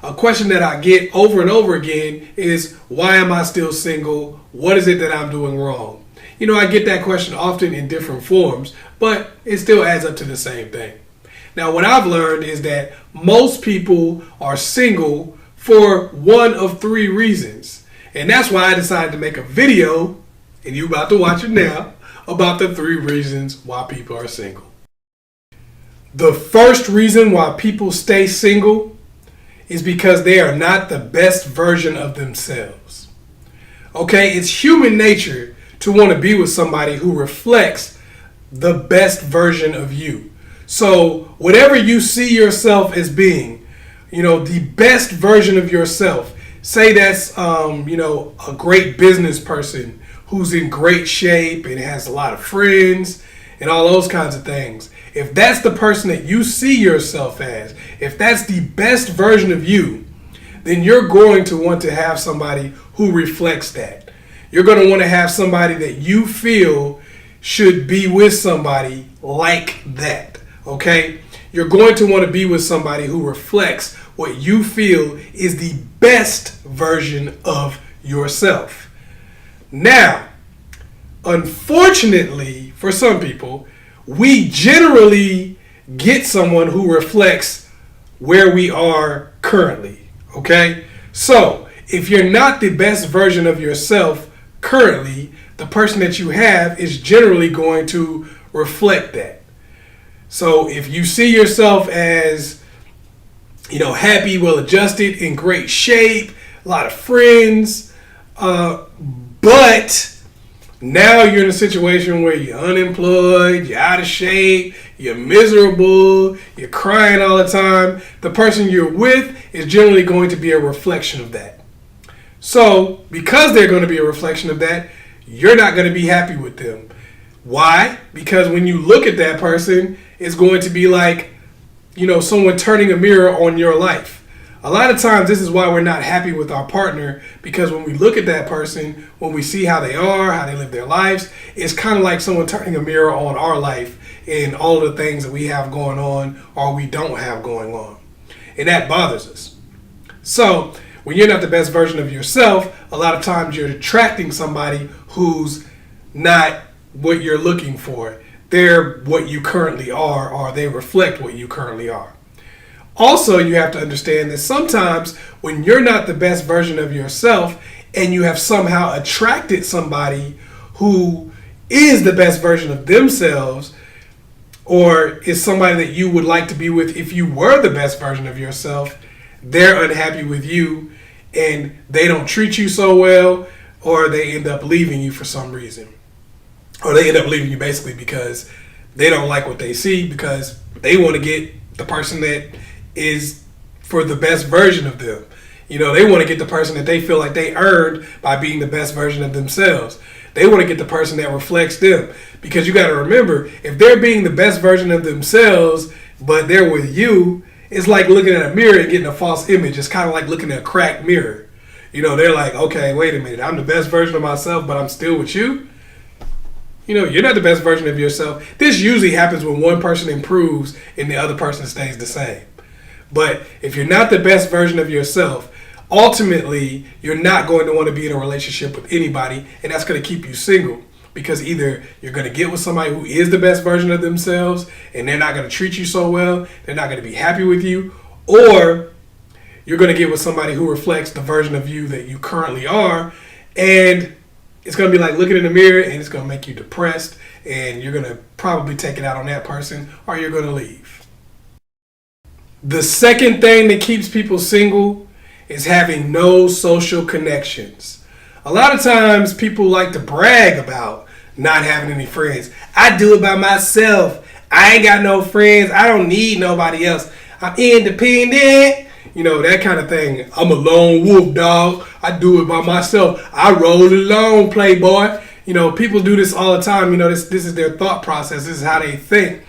a question that I get over and over again is, why am I still single? What is it that I'm doing wrong? I get that question often in different forms, but it still adds up to the same thing. Now, what I've learned is that most people are single for one of three reasons. And that's why I decided to make a video, and you're about to watch it now, about the 3 reasons why people are single. The first reason why people stay single is because they are not the best version of themselves. Okay, it's human nature to want to be with somebody who reflects the best version of you. So whatever you see yourself as being, the best version of yourself, say that's, a great business person who's in great shape and has a lot of friends and all those kinds of things. If that's the person that you see yourself as, if that's the best version of you, then you're going to want to have somebody who reflects that. You're going to want to have somebody that you feel should be with somebody like that. Okay? You're going to want to be with somebody who reflects what you feel is the best version of yourself. Now, unfortunately, for some people, we generally get someone who reflects where we are currently. Okay? So, if you're not the best version of yourself currently, the person that you have is generally going to reflect that. So, if you see yourself as, happy, well-adjusted, in great shape, a lot of friends, but now you're in a situation where you're unemployed, you're out of shape, you're miserable, you're crying all the time, the person you're with is generally going to be a reflection of that. So, because they're going to be a reflection of that, you're not going to be happy with them. Why? Because when you look at that person, it's going to be like, someone turning a mirror on your life. A lot of times, this is why we're not happy with our partner, because when we look at that person, when we see how they are, how they live their lives, it's kind of like someone turning a mirror on our life and all of the things that we have going on or we don't have going on. And that bothers us. So, when you're not the best version of yourself, a lot of times you're attracting somebody who's not what you're looking for. They're what you currently are, or they reflect what you currently are. Also, you have to understand that sometimes when you're not the best version of yourself and you have somehow attracted somebody who is the best version of themselves, or is somebody that you would like to be with if you were the best version of yourself, they're unhappy with you and they don't treat you so well, or they end up leaving you for some reason. Or they end up leaving you basically because they don't like what they see, because they want to get the person that is for the best version of them. They want to get the person that they feel like they earned by being the best version of themselves. They want to get the person that reflects them. Because you got to remember, if they're being the best version of themselves, but they're with you, it's like looking at a mirror and getting a false image. It's kind of like looking at a cracked mirror. They're like, okay, wait a minute. I'm the best version of myself, but I'm still with you. You're not the best version of yourself. This usually happens when one person improves and the other person stays the same. But if you're not the best version of yourself, ultimately, you're not going to want to be in a relationship with anybody, and that's going to keep you single. Because either you're going to get with somebody who is the best version of themselves, and they're not going to treat you so well, they're not going to be happy with you, or you're going to get with somebody who reflects the version of you that you currently are, and it's going to be like looking in the mirror, and it's going to make you depressed, and you're going to probably take it out on that person, or you're going to leave. The second thing that keeps people single is having no social connections. A lot of times people like to brag about not having any friends. I do it by myself. I ain't got no friends. I don't need nobody else. I'm independent. That kind of thing. I'm a lone wolf, dog. I do it by myself. I roll alone, playboy. People do this all the time. This is their thought process. This is how they think.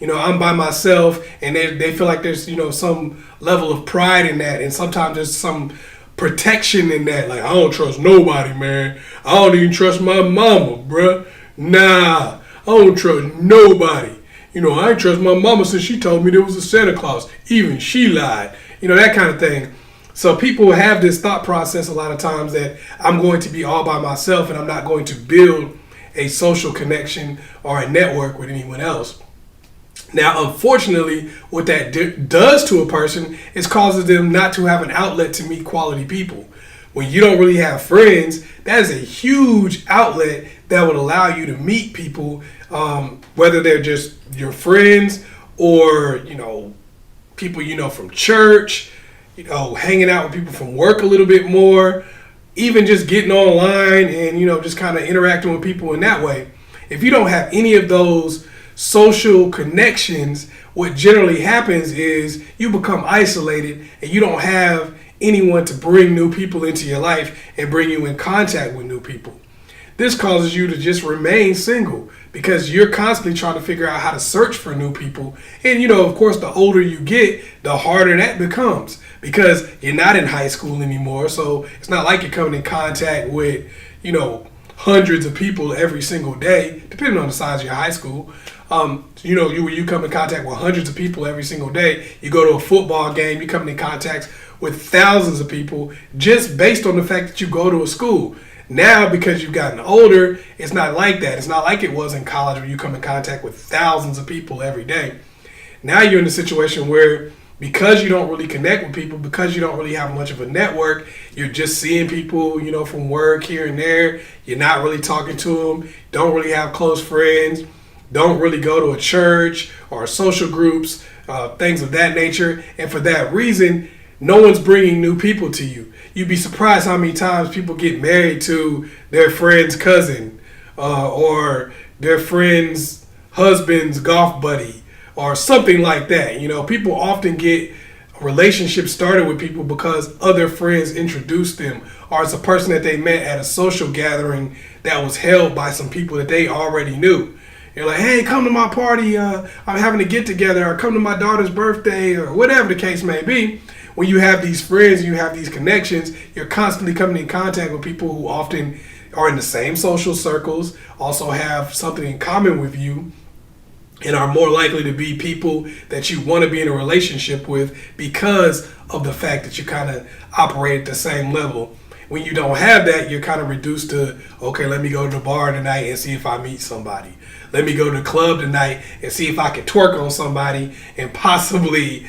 I'm by myself, and they feel like there's, some level of pride in that. And sometimes there's some protection in that. Like, I don't trust nobody, man. I don't even trust my mama, bruh. Nah, I don't trust nobody. I ain't trust my mama since she told me there was a Santa Claus. Even she lied. That kind of thing. So people have this thought process a lot of times that I'm going to be all by myself and I'm not going to build a social connection or a network with anyone else. Now, unfortunately, what that does to a person is causes them not to have an outlet to meet quality people. When you don't really have friends, that is a huge outlet that would allow you to meet people, whether they're just your friends or, people from church, hanging out with people from work a little bit more, even just getting online and, just kind of interacting with people in that way. If you don't have any of those social connections, what generally happens is you become isolated and you don't have anyone to bring new people into your life and bring you in contact with new people. This causes you to just remain single because you're constantly trying to figure out how to search for new people. And, of course, the older you get, the harder that becomes because you're not in high school anymore. So it's not like you're coming in contact with, hundreds of people every single day, depending on the size of your high school. You come in contact with hundreds of people every single day. You go to a football game, you come in contact with thousands of people just based on the fact that you go to a school. Now, because you've gotten older, it's not like that. It's not like it was in college where you come in contact with thousands of people every day. Now you're in a situation where because you don't really connect with people, because you don't really have much of a network, you're just seeing people, from work here and there. You're not really talking to them, don't really have close friends, don't really go to a church or social groups, things of that nature. And for that reason, no one's bringing new people to you. You'd be surprised how many times people get married to their friend's cousin or their friend's husband's golf buddy or something like that. People often get relationships started with people because other friends introduced them, or it's a person that they met at a social gathering that was held by some people that they already knew. You're like, hey, come to my party. I'm having a get together, or come to my daughter's birthday, or whatever the case may be. When you have these friends, you have these connections, you're constantly coming in contact with people who often are in the same social circles, also have something in common with you, and are more likely to be people that you want to be in a relationship with because of the fact that you kind of operate at the same level. When you don't have that, you're kind of reduced to, okay, let me go to the bar tonight and see if I meet somebody. Let me go to the club tonight and see if I can twerk on somebody and possibly,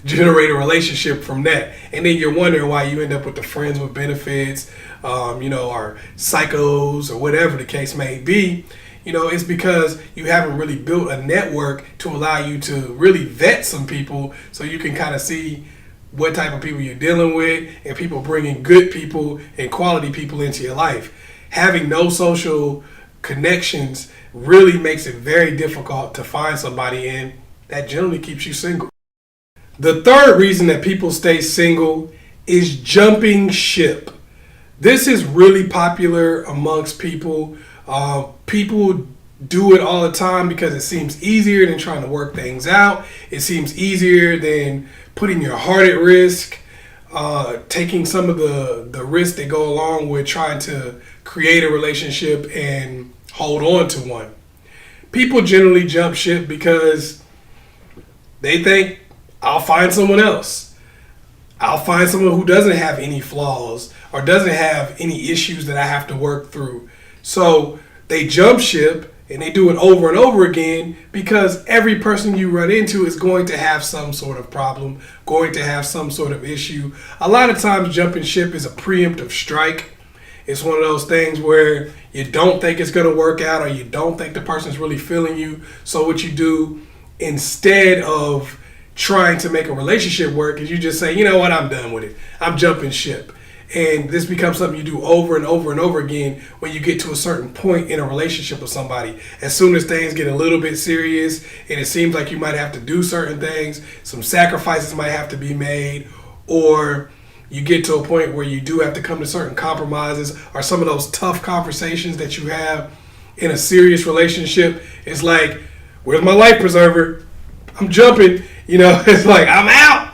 generate a relationship from that. And then you're wondering why you end up with the friends with benefits, or psychos or whatever the case may be. It's because you haven't really built a network to allow you to really vet some people so you can kind of see what type of people you're dealing with and people bringing good people and quality people into your life. Having no social connections really makes it very difficult to find somebody, and that generally keeps you single. The third reason that people stay single is jumping ship. This is really popular amongst people. People do it all the time because it seems easier than trying to work things out. It seems easier than putting your heart at risk, taking some of the risks that go along with trying to create a relationship and hold on to one. People generally jump ship because they think, I'll find someone else. I'll find someone who doesn't have any flaws or doesn't have any issues that I have to work through. So they jump ship and they do it over and over again because every person you run into is going to have some sort of problem, going to have some sort of issue. A lot of times jumping ship is a preemptive strike. It's one of those things where you don't think it's going to work out or you don't think the person's really feeling you. So what you do instead of trying to make a relationship work is you just say, you know what, I'm done with it. I'm jumping ship. And this becomes something you do over and over and over again when you get to a certain point in a relationship with somebody. As soon as things get a little bit serious and it seems like you might have to do certain things, some sacrifices might have to be made, or you get to a point where you do have to come to certain compromises or some of those tough conversations that you have in a serious relationship. It's like, where's my life preserver? I'm jumping. It's like, I'm out.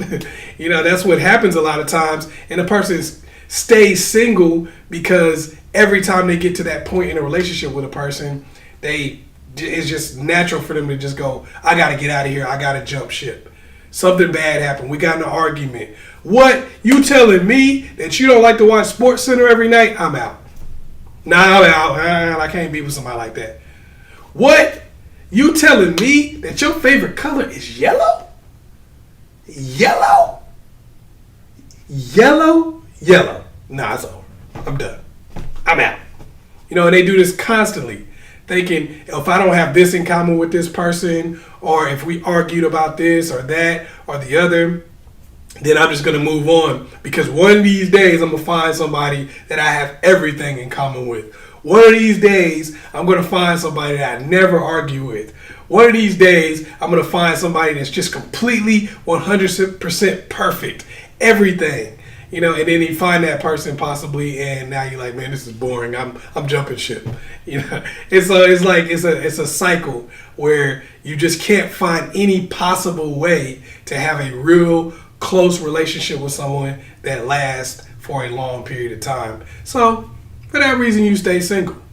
That's what happens a lot of times. And the person stays single because every time they get to that point in a relationship with a person, it's just natural for them to just go, I got to get out of here. I got to jump ship. Something bad happened. We got in an argument. What? You telling me that you don't like to watch Sports Center every night? I'm out. Nah, I'm out. I can't be with somebody like that. What? You telling me that your favorite color is yellow? Yellow? Yellow? Yellow. Nah, it's over. I'm done. I'm out. You know, and they do this constantly, thinking if I don't have this in common with this person, or if we argued about this or that or the other, then I'm just going to move on, because one of these days I'm going to find somebody that I have everything in common with. One of these days I'm going to find somebody that I never argue with. One of these days I'm going to find somebody that's just completely 100% perfect. Everything. You know, and then you find that person possibly, and now you're like, man, this is boring. I'm jumping ship. You know, it's a cycle where you just can't find any possible way to have a real close relationship with someone that lasts for a long period of time. So for that reason, you stay single.